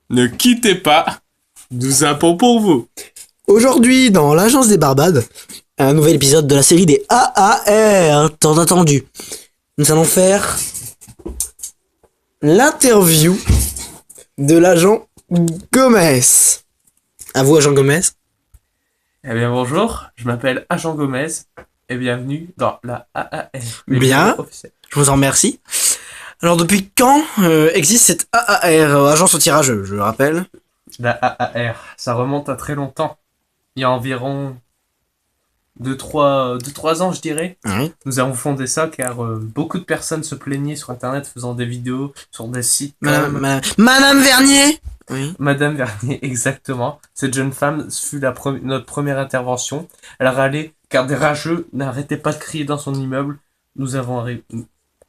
Ne quittez pas, nous avons pour vous. Aujourd'hui, dans l'Agence des Barbades, un nouvel épisode de la série des AAR, tant attendu. Nous allons faire l'interview de l'agent Gomez. À vous, agent Gomez. Eh bien bonjour, je m'appelle Agent Gomez et bienvenue dans la AAR. Bien. Je vous en remercie. Alors, depuis quand existe cette AAR, agence au tirage, je le rappelle? La AAR, ça remonte à très longtemps. Il y a environ 2-3 ans, je dirais. Oui. Nous avons fondé ça car beaucoup de personnes se plaignaient sur Internet faisant des vidéos sur des sites. Madame Vernier. Oui. Madame Vernier, exactement. Cette jeune femme fut notre première intervention. Elle râlait car des rageux n'arrêtaient pas de crier dans son immeuble. Nous avons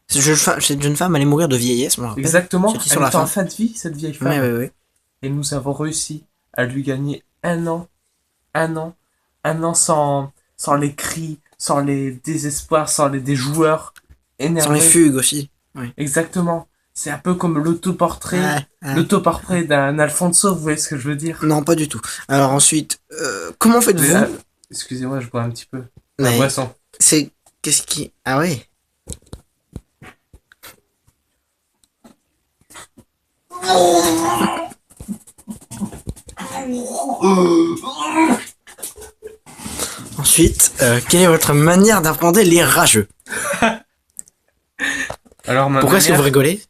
Cette jeune femme allait mourir de vieillesse, je me rappelle. exactement. C'était Elle sur la était en fin. fin de vie, cette vieille femme. Oui. Et nous avons réussi à lui gagner un an sans les cris, sans les désespoirs, des joueurs énervés. Sans les fugues aussi. Oui. Exactement. C'est un peu comme l'autoportrait d'un Alfonso, vous voyez ce que je veux dire? Non, pas du tout. Alors ensuite, comment faites-vous? Excusez-moi, je bois un petit peu. La Mais boisson. c'est... Qu'est-ce qui... Ah oui. Ensuite, quelle est votre manière d'appréhender les rageux? Alors, Pourquoi est-ce que vous rigolez?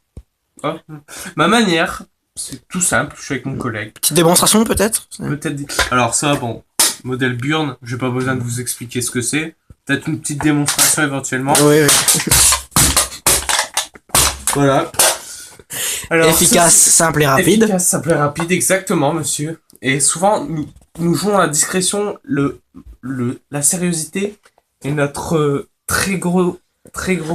Ma manière, c'est tout simple, je suis avec mon collègue. Petite démonstration peut-être? Alors ça, bon, modèle Burn, j'ai pas besoin de vous expliquer ce que c'est. Peut-être une petite démonstration éventuellement. Oui. Voilà. Alors, Efficace, simple et rapide. Efficace, simple et rapide, exactement, monsieur. Et souvent, nous jouons à la discrétion, la sérieuxité est notre très gros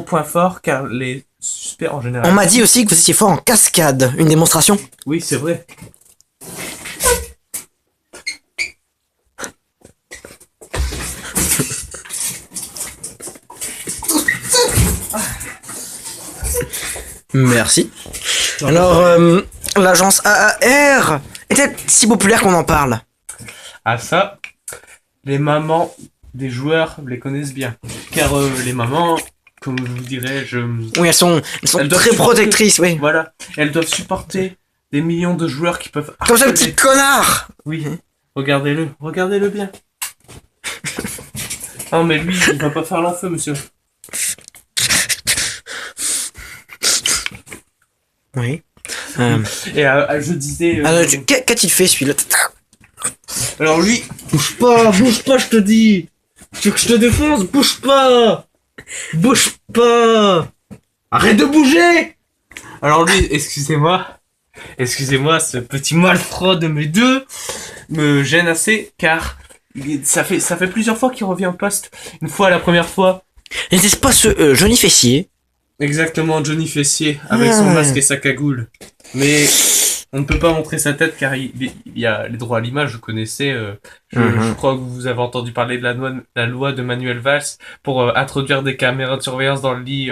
point fort, car les suspects en général... On m'a dit aussi que vous étiez fort en cascade. Une démonstration? Oui, c'est vrai. Merci. Alors, l'agence AAR est-elle si populaire qu'on en parle? Ah ça, les mamans des joueurs les connaissent bien. Car les mamans, comme je vous dirais, Oui, elles sont très protectrices, oui. Voilà, elles doivent supporter des millions de joueurs qui peuvent... Comme ça, le petit connard! Oui, regardez-le bien. Non mais lui, il va pas faire l'enfeu, monsieur. Oui. Et je disais... Qu'a-t-il fait celui-là? Alors lui... Bouge pas, je te dis. Tu veux que je te défonce? Bouge pas. Arrête de bouger. Alors lui, excusez-moi, ce petit malfrat de mes deux me gêne assez, car ça fait plusieurs fois qu'il revient au poste. Une fois, la première fois... N'était-ce pas ce Johnny Fessier? Exactement, Johnny Fessier, avec son masque et sa cagoule. Mais on ne peut pas montrer sa tête car il y a les droits à l'image, vous connaissez. Je crois que vous avez entendu parler de la loi de Manuel Valls pour introduire des caméras de surveillance dans le lit,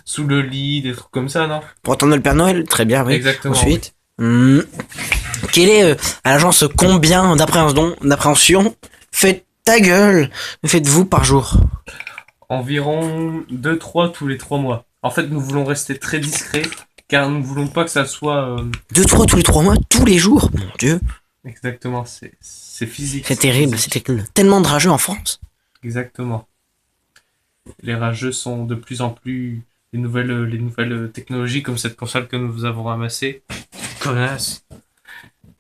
sous le lit, des trucs comme ça, non? Pour entendre le Père Noël, très bien, oui. Exactement. Ensuite, quel est à l'agence combien d'appréhension faites ta gueule faites-vous par jour? Environ 2-3 tous les 3 mois. En fait, nous voulons rester très discrets, car nous ne voulons pas que ça soit... 2-3 tous les 3 mois, tous les jours? Mon Dieu. Exactement, c'est physique. C'est terrible, c'est tellement de rageux en France. Exactement. Les rageux sont de plus en plus... Les nouvelles technologies, comme cette console que nous avons ramassée. Connasse.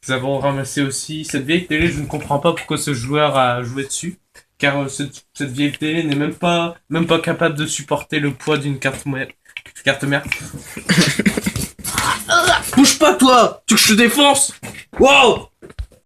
Nous avons ramassé aussi cette vieille télé, je ne comprends pas pourquoi ce joueur a joué dessus. Car cette vieille télé n'est même pas capable de supporter le poids d'une carte mère. Bouge pas toi! Tu veux que je te défonce? Wow!